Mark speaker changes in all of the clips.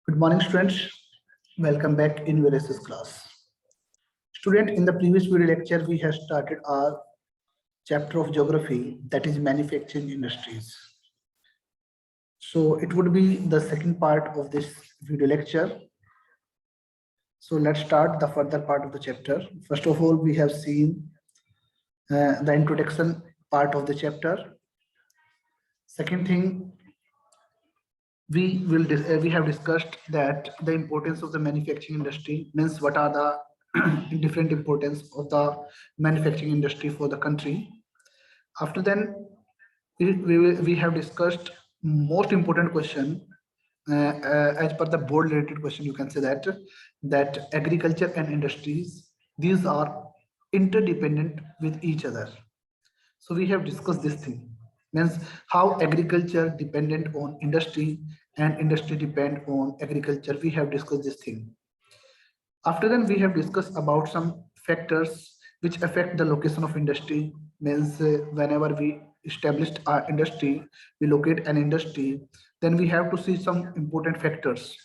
Speaker 1: Good morning, students. Welcome back in VLSS class. Student, in the previous video lecture, we have started our chapter of geography, that is manufacturing industries. So it would be the second part of this video lecture. So let's start the further part of the chapter. First of all, we have seen the introduction part of the chapter. Second thing, we have discussed that the importance of the manufacturing industry, means what are the different importance of the manufacturing industry for the country. After then, we have discussed most important question, as per the board related question, you can say that agriculture and industries, these are interdependent with each other. So we have discussed this thing, means how agriculture dependent on industry and industry depend on agriculture. We have discussed this thing. After then, we have discussed about some factors which affect the location of industry, means whenever we established our industry, we locate an industry, then we have to see some important factors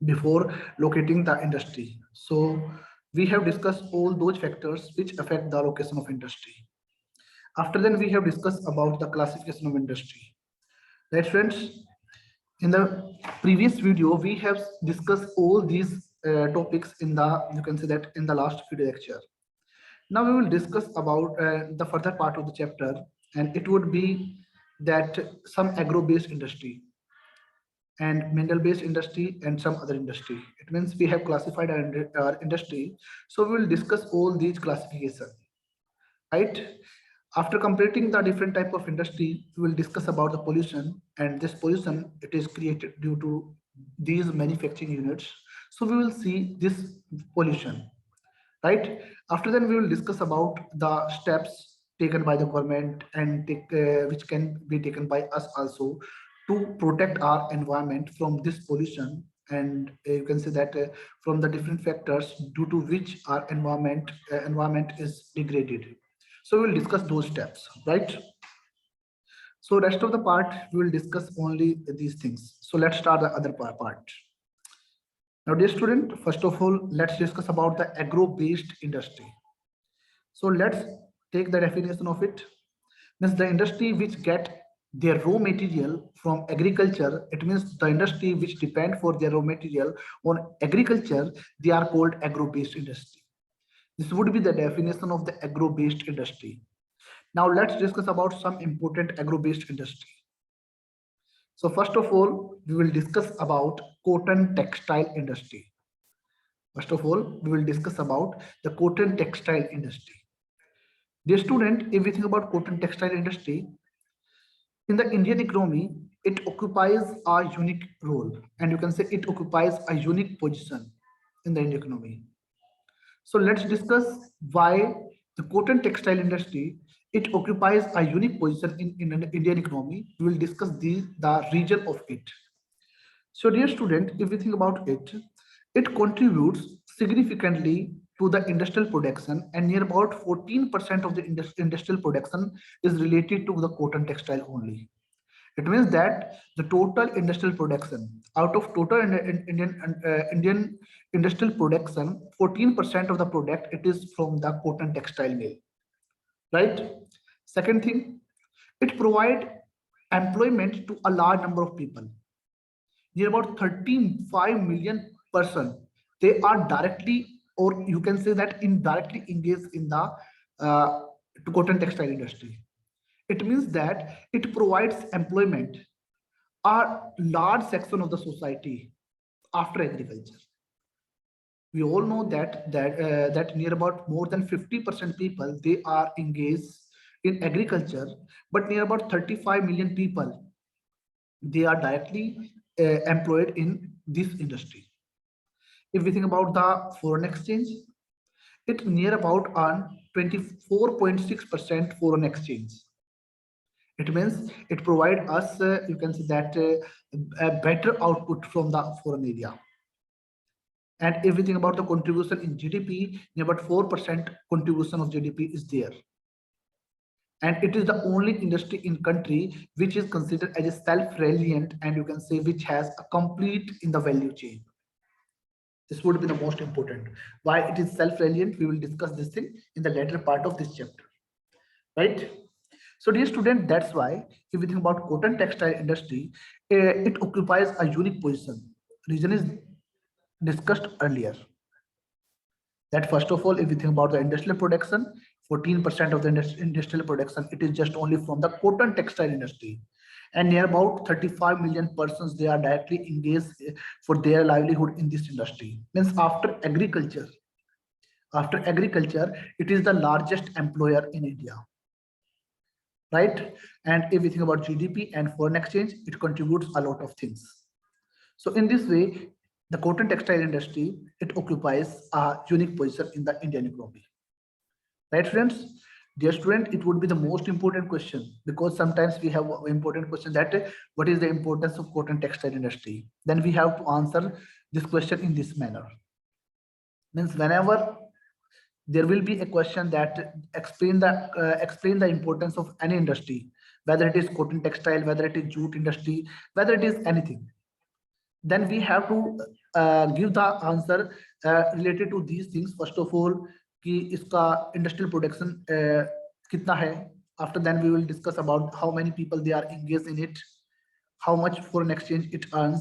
Speaker 1: before locating the industry. So we have discussed all those factors which affect the location of industry. After then, we have discussed about the classification of industry. Right, friends? In the previous video, we have discussed all these topics in the, you can say that in the last video lecture. Now we will discuss about the further part of the chapter, and it would be that some agro-based industry and mineral-based industry and some other industry. It means we have classified our industry. So we will discuss all these classification, right? After completing the different type of industry, we will discuss about the pollution, and this pollution, it is created due to these manufacturing units. So we will see this pollution, right? After then, we will discuss about the steps taken by the government and which can be taken by us also to protect our environment from this pollution. And you can say that from the different factors due to which our environment is degraded. So we will discuss those steps, right? So rest of the part, we will discuss only these things. So let's start the other part. Now, dear student, first of all, let's discuss about the agro-based industry. So let's take the definition of it. Means the industry which get their raw material from agriculture. It means the industry which depend for their raw material on agriculture, they are called agro-based industry. This would be the definition of the agro-based industry. Now let's discuss about some important agro-based industry. So first of all, we will discuss about cotton textile industry. First of all, we will discuss about the cotton textile industry. Dear student, if we think about cotton textile industry, in the Indian economy, it occupies a unique role, and you can say it occupies a unique position in the Indian economy. So let's discuss why the cotton textile industry, it occupies a unique position in the Indian economy. We will discuss the region of it. So dear student, if we think about it, it contributes significantly to the industrial production, and near about 14% of the industrial production is related to the cotton textile only. It means that the total industrial production, out of total Indian industrial production, 14% of the product, it is from the cotton textile mill, right? Second thing, it provide employment to a large number of people. Near about 35 million person, they are directly, or you can say that indirectly engaged in the cotton textile industry. It means that it provides employment a large section of the society after agriculture. We all know that near about more than 50% people, they are engaged in agriculture, but near about 35 million people, they are directly employed in this industry. If we think about the foreign exchange, it near about on 24.6% foreign exchange. It means it provide us, you can say that a better output from the foreign area. And if we think about the contribution in GDP, about 4% contribution of GDP is there. and it is the only industry in country which is considered as a self-reliant, and you can say which has a complete in the value chain. This would be the most important. Why it is self-reliant, we will discuss this thing in the later part of this chapter, right? So dear student, that's why if we think about cotton textile industry, it occupies a unique position. Reason is discussed earlier. That first of all, if we think about the industrial production, 14% of the industrial production, it is just only from the cotton textile industry. And near about 35 million persons, they are directly engaged for their livelihood in this industry. Means after agriculture, it is the largest employer in India, right? And if we think about GDP and foreign exchange, it contributes a lot of things. So in this way, the cotton textile industry, it occupies a unique position in the Indian economy. Right, friends? Dear student, it would be the most important question, because sometimes we have an important question that what is the importance of cotton textile industry? Then we have to answer this question in this manner. Means whenever there will be a question that explain the importance of any industry, whether it is cotton textile, whether it is jute industry, whether it is anything, then we have to give the answer related to these things. First of all, कि इसका industrial production कितना है. After then we will discuss about how many people they are engaged in it, how much foreign exchange it earns,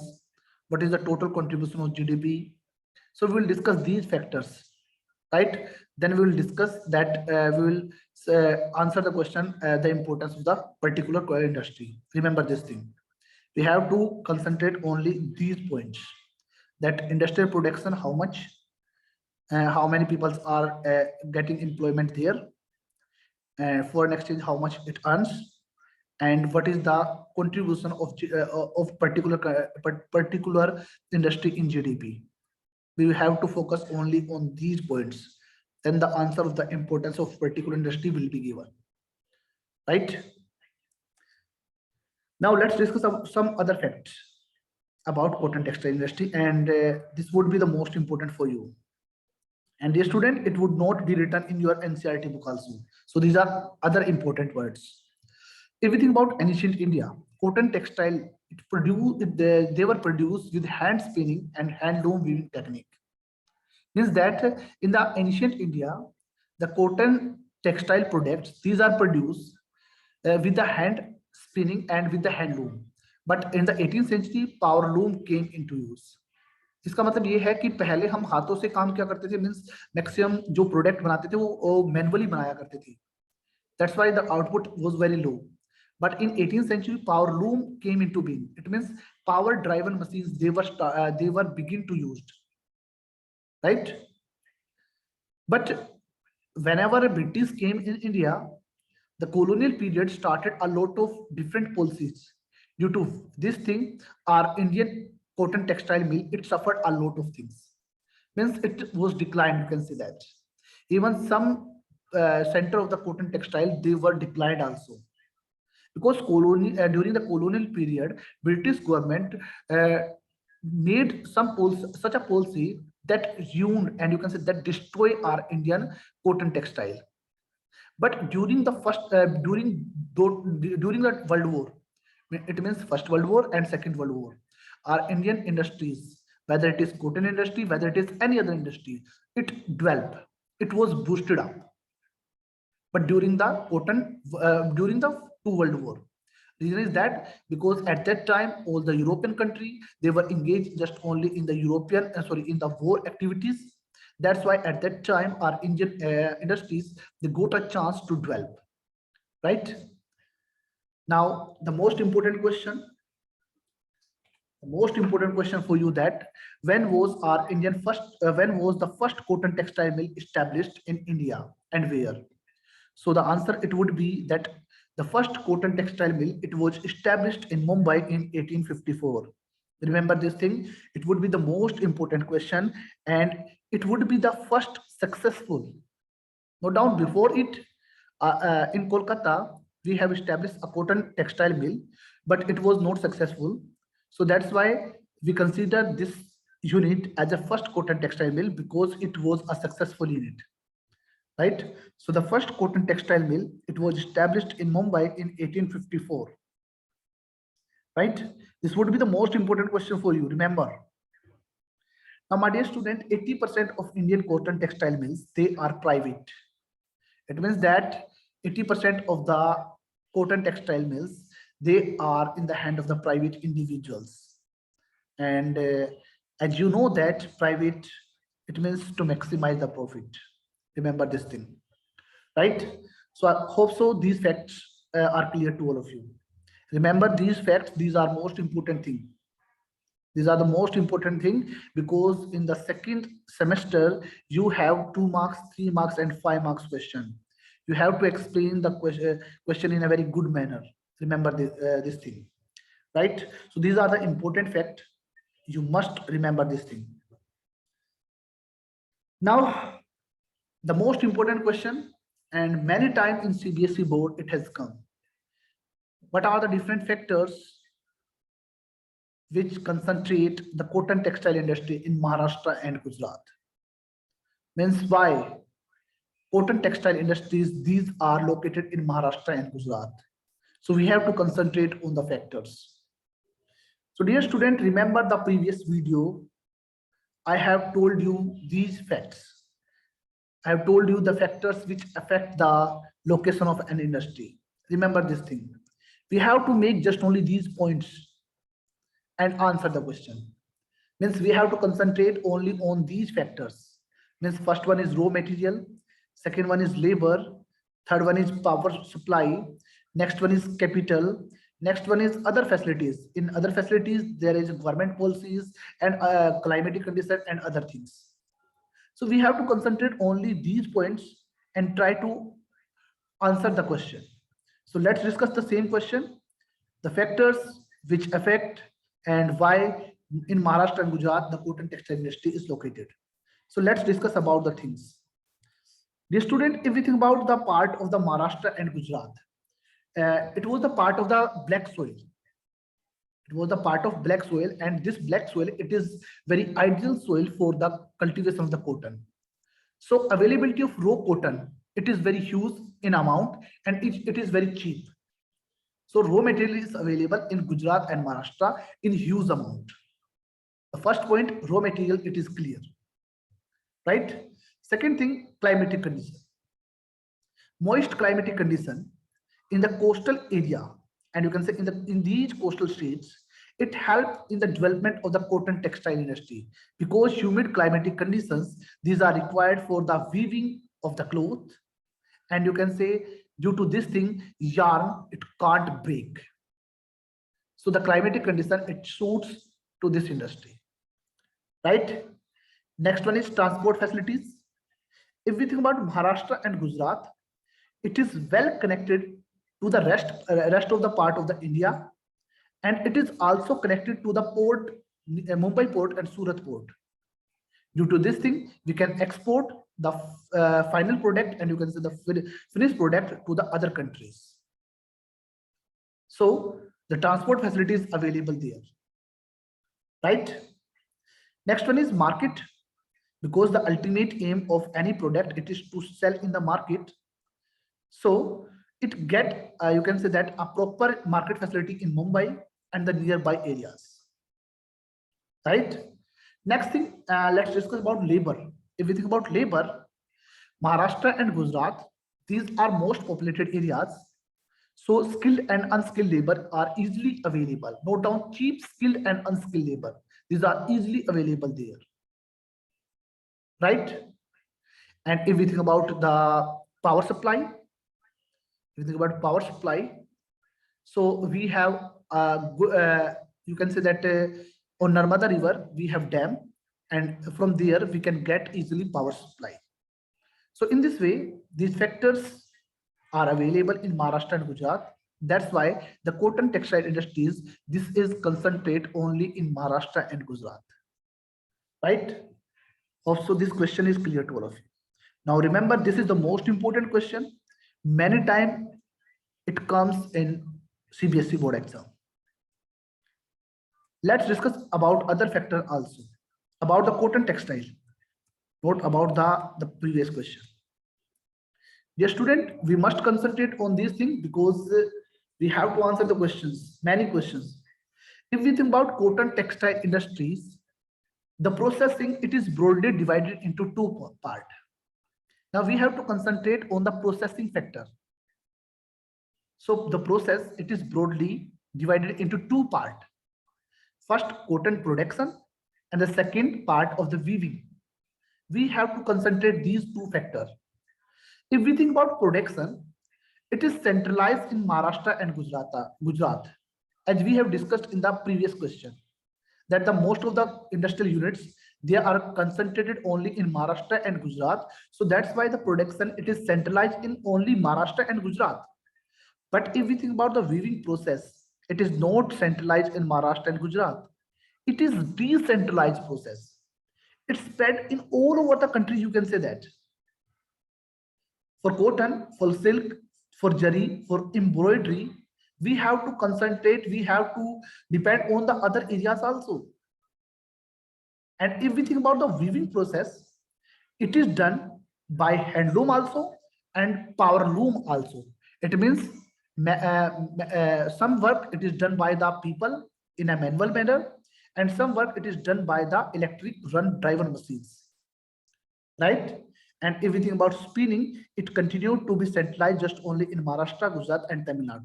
Speaker 1: what is the total contribution of GDP. So we will discuss these factors, right? Then we will discuss that we will answer the question the importance of the particular industry. Remember this thing. We have to concentrate only these points, that industrial production, how much, how many people are getting employment there, foreign exchange, how much it earns, and what is the contribution of particular industry in GDP. We will have to focus only on these points. Then the answer of the importance of particular industry will be given, right? Now let's discuss some other facts about cotton textile industry, and this would be the most important for you. And dear student, it would not be written in your NCERT book also. So these are other important words. If we think about ancient India, cotton textile, they were produced with hand spinning and handloom weaving technique. Means that in the ancient India, the cotton textile products, these are produced with the hand spinning and with the handloom. But in the 18th century, power loom came into use. इसका मतलब ये है कि पहले हम हाथों से काम क्या करते थे, मींस मैक्सिमम जो प्रोडक्ट बनाते थे वो मैनुअली बनाया करते थे. That's why the output was very low. But in 18th century, power loom came into being. It means power driven machines, they were begin to used, right? But whenever British came in India, the colonial period started a lot of different policies. Due to this thing, our Indian cotton textile mill, it suffered a lot of things. Means it was declined, you can see that. Even some center of the cotton textile, they were declined also. Because during the colonial period, British government made such a policy that ruined, and you can say that destroy our Indian cotton textile. But during the during the World War, it means First World War and Second World War, our Indian industries, whether it is cotton industry, whether it is any other industry, it developed, it was boosted up. But during the during the two World War, reason is that because at that time all the European country, they were engaged just only in the in the war activities. That's why at that time our Indian industries, they got a chance to develop, right? Now the most important question for you, that when was the first cotton textile mill established in India and where? So the answer, it would be that the first cotton textile mill, it was established in Mumbai in 1854. Remember this thing, it would be the most important question, and it would be the first successful. No doubt before it, in Kolkata, we have established a cotton textile mill, but it was not successful. So that's why we consider this unit as a first cotton textile mill, because it was a successful unit, right? So the first cotton textile mill, it was established in Mumbai in 1854, right? This would be the most important question for you, remember. Now, my dear student, 80% of Indian cotton textile mills, they are private. It means that 80% of the cotton textile mills, they are in the hand of the private individuals. And as you know that private, it means to maximize the profit. Remember this thing, right? So I hope so these facts are clear to all of you. Remember these facts, these are most important thing. These are the most important thing because in the second semester, you have 2 marks, 3 marks, and 5 marks question. You have to explain the question in a very good manner. Remember this thing, right? So these are the important fact. You must remember this thing. Now, the most important question, and many times in CBSE board, it has come. What are the different factors which concentrate the cotton textile industry in Maharashtra and Gujarat? Means why cotton textile industries, these are located in Maharashtra and Gujarat. So we have to concentrate on the factors. So dear student, remember the previous video. I have told you these facts. I have told you the factors which affect the location of an industry. Remember this thing. We have to make just only these points and answer the question. Means we have to concentrate only on these factors. Means first one is raw material, second one is labor, third one is power supply, next one is capital, next one is other facilities. In other facilities, there is government policies and climatic conditions and other things. So we have to concentrate only these points and try to answer the question. So let's discuss the same question, the factors which affect and why in Maharashtra and Gujarat the cotton textile industry is located. So let's discuss about the things. Dear student, if we think about the part of the Maharashtra and Gujarat, it was the part of the black soil. It was the part of black soil, and this black soil, it is very ideal soil for the cultivation of the cotton. So availability of raw cotton, it is very huge in amount and it is very cheap. So raw material is available in Gujarat and Maharashtra in huge amount. The first point, raw material, it is clear, right? Second thing, climatic condition. Moist climatic condition in the coastal area, and you can say in these coastal states, it helped in the development of the cotton textile industry because humid climatic conditions, these are required for the weaving of the cloth, and you can say due to this thing, yarn, it can't break. So the climatic condition, it suits to this industry, right? Next one is transport facilities. If we think about Maharashtra and Gujarat, it is well connected to the rest of the part of the India, and it is also connected to the port, Mumbai port and Surat port. Due to this thing, we can export the final product and you can say the finished product to the other countries. So the transport facilities available there, right? Next one is market, because the ultimate aim of any product, it is to sell in the market. So it get you can say that a proper market facility in Mumbai and the nearby areas, right? Next thing, let's discuss about labor. If we think about labor, Maharashtra and Gujarat, these are most populated areas. So skilled and unskilled labor are easily available. Note down, cheap, skilled and unskilled labor. These are easily available there, right? And if we think about the power supply, if you think about power supply, so we have you can say that on Narmada river we have dam, and from there we can get easily power supply. So in this way, these factors are available in Maharashtra and Gujarat. That's why the cotton textile industries, this is concentrate only in Maharashtra and Gujarat, right? Also, this question is clear to all of you. Now remember, this is the most important question. Many times it comes in CBSE board exam. Let's discuss about other factor also, about the cotton textile, not about the previous question. Dear student, we must concentrate on these things because we have to answer the questions, many questions. If we think about cotton textile industries, the processing, it is broadly divided into two parts. Now we have to concentrate on the processing factor. So the process, it is broadly divided into two parts. First, cotton production, and the second part of the weaving. We have to concentrate these two factors. If we think about production, it is centralized in Maharashtra and Gujarat, as we have discussed in the previous question, that the most of the industrial units, they are concentrated only in Maharashtra and Gujarat. So that's why the production, it is centralized in only Maharashtra and Gujarat. But if we think about the weaving process, it is not centralized in Maharashtra and Gujarat. It is decentralized process. It's spread in all over the country, you can say that. For cotton, for silk, for jari, for embroidery, we have to concentrate, we have to depend on the other areas also. And if we think about the weaving process, it is done by handloom also and power loom also. It means some work it is done by the people in a manual manner, and some work it is done by the electric run driven machines, right? And if we think about spinning, it continued to be centralized just only in Maharashtra, Gujarat, and Tamil Nadu,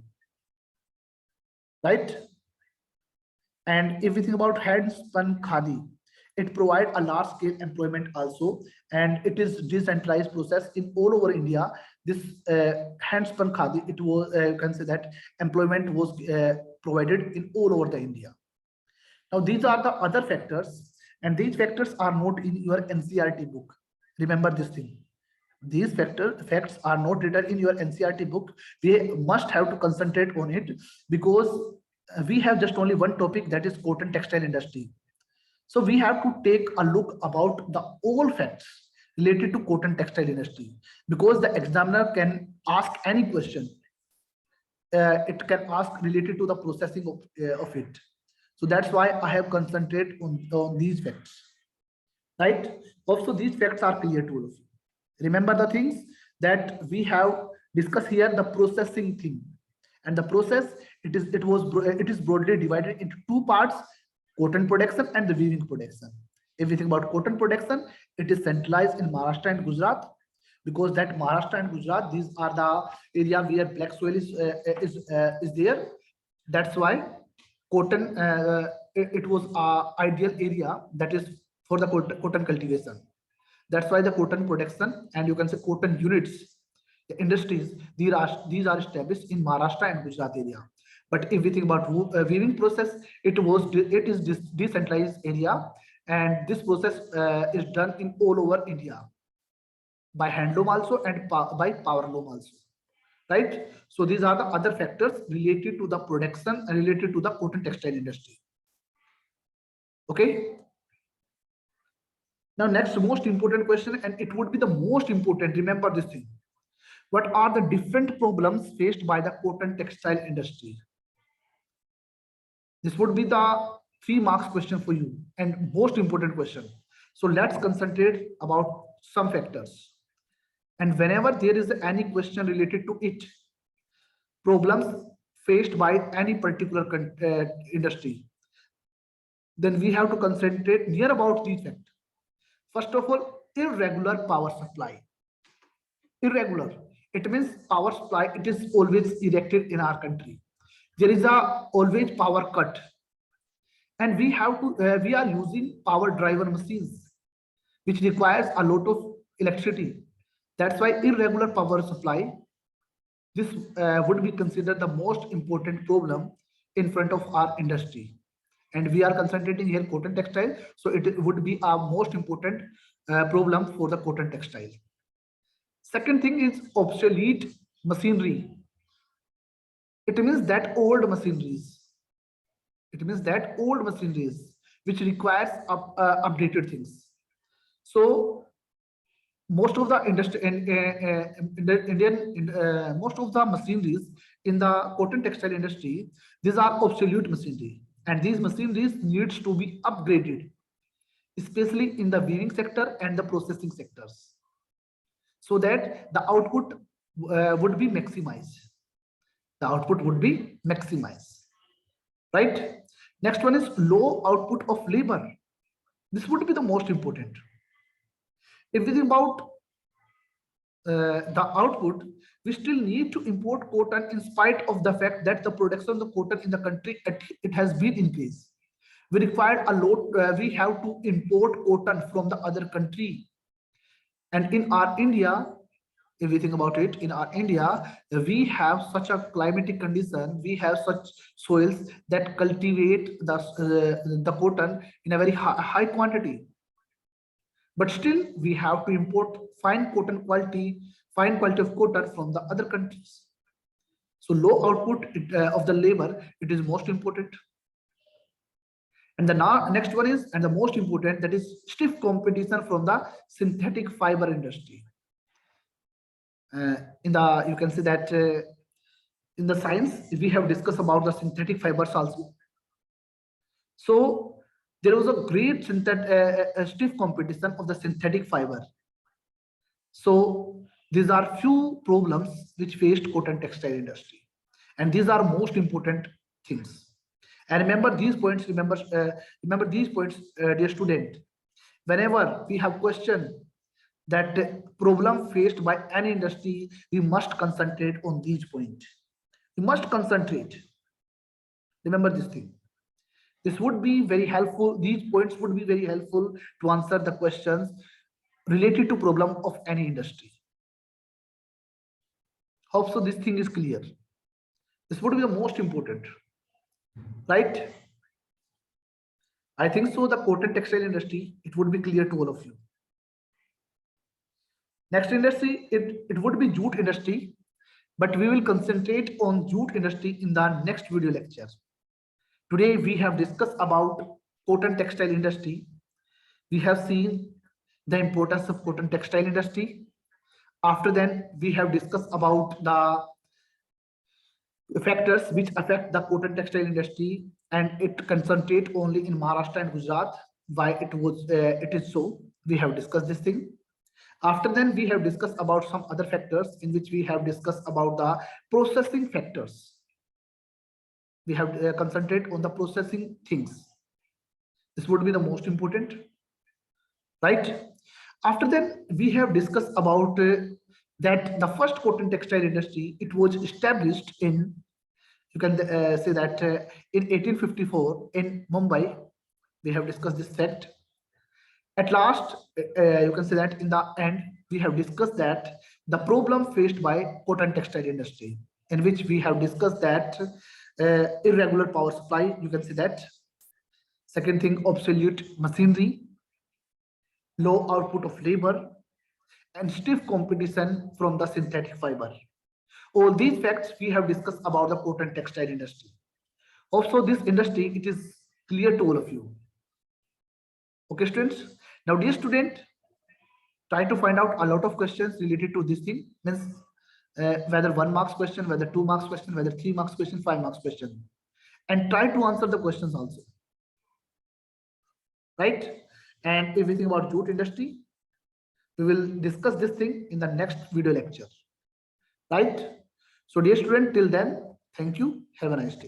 Speaker 1: right? And if we think about hand spun khadi, it provides a large scale employment also, and it is decentralized process in all over India. This hand spun khadi, it was you can say that employment was provided in all over the India. Now these are the other factors, and these factors are not in your NCERT book. Remember this thing. These facts are not written in your NCERT book. We must have to concentrate on it because we have just only one topic, that is cotton textile industry. So we have to take a look about the all facts related to cotton textile industry, because the examiner can ask any question. It can ask related to the processing of it. So that's why I have concentrated on these facts, right? Also, these facts are clear to all of you. Remember the things that we have discussed here, the processing thing. And the process, it is broadly divided into two parts: cotton production and the weaving production. If we think about cotton production, it is centralized in Maharashtra and Gujarat, because that Maharashtra and Gujarat, these are the area where black soil is there. That's why cotton it was ideal area, that is for the cotton cultivation. That's why the cotton production, and you can say cotton units, the industries, these are established in Maharashtra and Gujarat area. But if we think about weaving process, it is decentralized area, and this process is done in all over India by handloom also and by power loom also, right? So these are the other factors related to the production and related to the cotton textile industry. Okay. Now, next most important question, and it would be the most important, remember this thing. What are the different problems faced by the cotton textile industry? This would be the 3 marks question for you, and most important question. So let's concentrate about some factors. And whenever there is any question related to it, problems faced by any particular industry, then we have to concentrate near about these factors. First of all, irregular power supply. Irregular, it means power supply, it is always erected in our country. There is always power cut, and we are using power driven machines, which requires a lot of electricity. That's why irregular power supply, this would be considered the most important problem in front of our industry. And we are concentrating here cotton textile, so it would be our most important problem for the cotton textile. Second thing is obsolete machinery. It means that old machineries. It means that old machineries which requires updated things. So most of the industry most of the machineries in the cotton textile industry, these are obsolete machinery, and these machineries needs to be upgraded, especially in the weaving sector and the processing sectors, so that the output would be maximized. The output would be maximized, right? Next one is low output of labor. This would be the most important. If we think about the output, we still need to import cotton in spite of the fact that the production of the cotton in the country, it has been increased. We require a lot, we have to import cotton from the other country. And in our India, if we think about it, in our India, we have such a climatic condition, we have such soils that cultivate the cotton in a very high quantity. But still, we have to import fine quality of cotton from the other countries. So low output of the labor, it is most important. And the next one is, and the most important, that is stiff competition from the synthetic fiber industry. In the, you can see that in the science, we have discussed about the synthetic fibers also. So there was a great stiff competition of the synthetic fiber. So these are few problems which faced cotton textile industry, and these are most important things. And remember these points. Remember these points, dear student. Whenever we have question that problem faced by any industry, we must concentrate on these points. We must concentrate. Remember this thing. This would be very helpful. These points would be very helpful to answer the questions related to problem of any industry. Hope so this thing is clear. This would be the most important, right? I think so the cotton textile industry, it would be clear to all of you. Next industry, it would be jute industry, but we will concentrate on jute industry in the next video lecture. Today we have discussed about cotton textile industry. We have seen the importance of cotton textile industry. After that, we have discussed about the factors which affect the cotton textile industry, and it concentrate only in Maharashtra and Gujarat. Why it is so? We have discussed this thing. After then, we have discussed about some other factors in which we have discussed about the processing factors. We have concentrate on the processing things. This would be the most important, right? After that, we have discussed about that the first cotton textile industry, it was established in, you can say that in 1854 in Mumbai. We have discussed this fact. At last, you can say that in the end, we have discussed that the problem faced by cotton textile industry, in which we have discussed that irregular power supply, you can say that. Second thing, obsolete machinery, low output of labor, and stiff competition from the synthetic fiber. All these facts we have discussed about the cotton textile industry. Also, this industry, it is clear to all of you. Okay, students. Now, dear student, try to find out a lot of questions related to this thing. Means whether 1 marks question, whether 2 marks question, whether 3 marks question, 5 marks question, and try to answer the questions also. Right? And if we think about jute industry, we will discuss this thing in the next video lecture. Right? So, dear student, till then, thank you. Have a nice day.